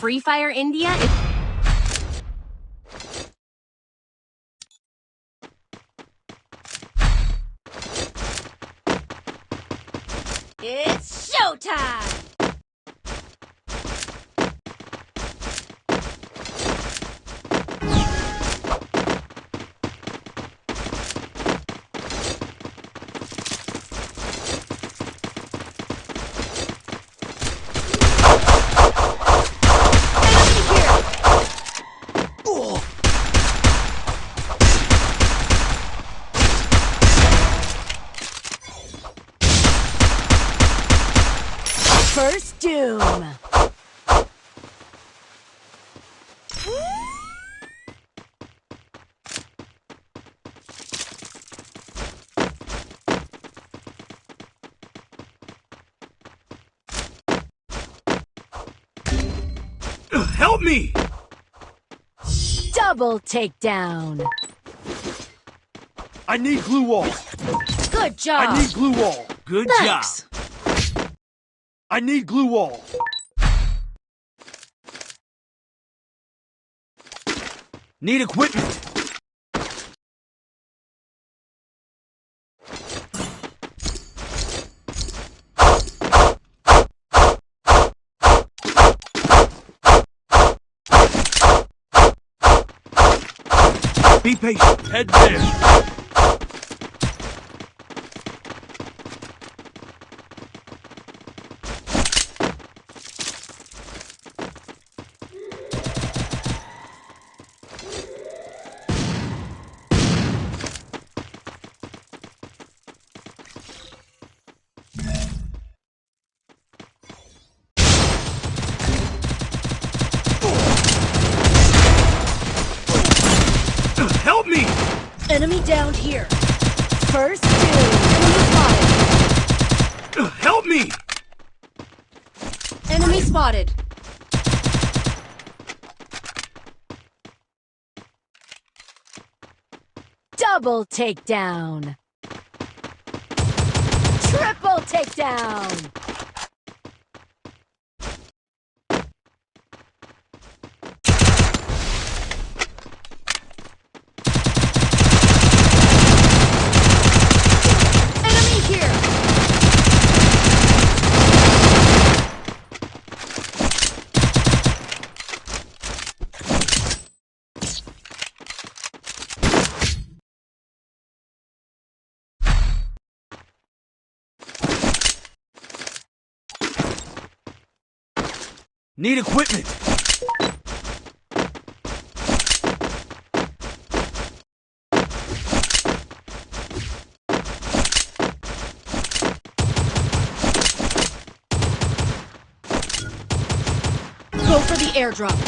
Free Fire India is... It's showtime! First doom. Help me! Double takedown. I need glue wall. Good job. I need glue wall. Good Thanks. job. I need glue wall. Need equipment. Be patient. Head there. Help me! Enemy down here. First doom. Enemy spotted. Help me! Enemy spotted. Double takedown. Triple takedown. Enemy here. Need equipment. Go for the airdrop.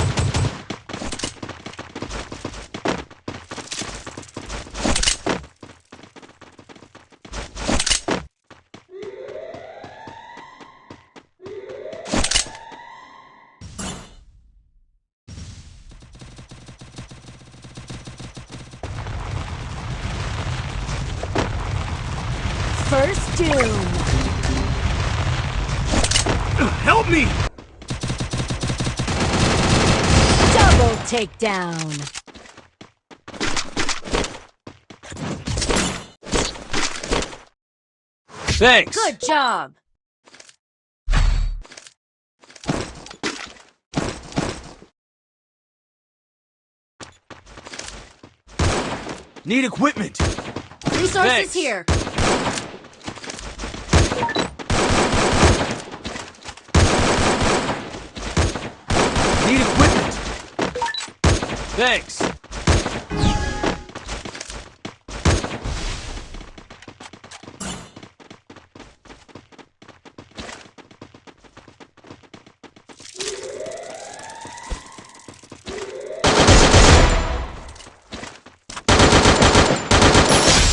First doom. Help me! Double takedown. Thanks. Good job. Need equipment. Resources Thanks. here. Need equipment. Thanks.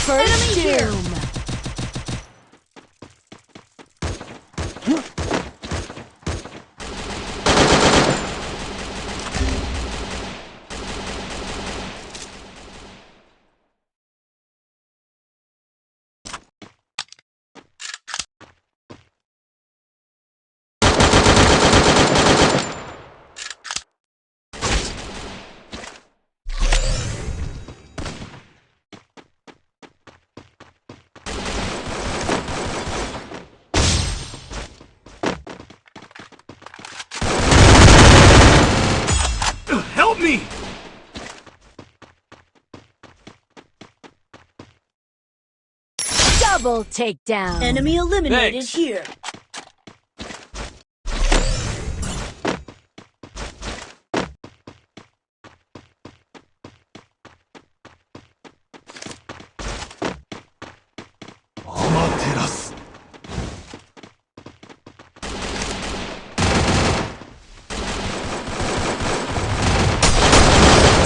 First doom. me! Double takedown. Enemy eliminated Thanks. here.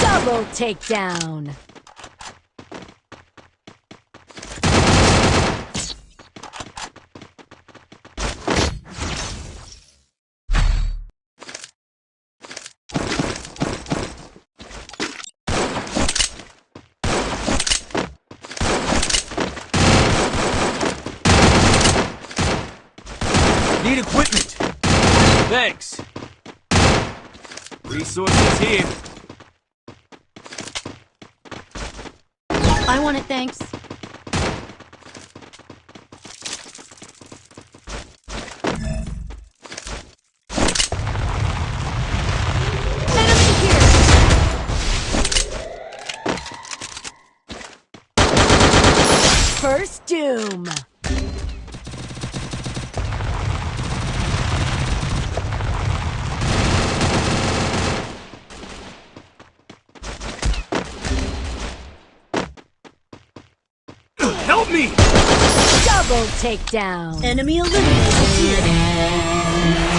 Double takedown. Need equipment! Thanks! Resources here. I want it, thanks. Enemy here! First doom. Help me! Double takedown. Enemy eliminated here.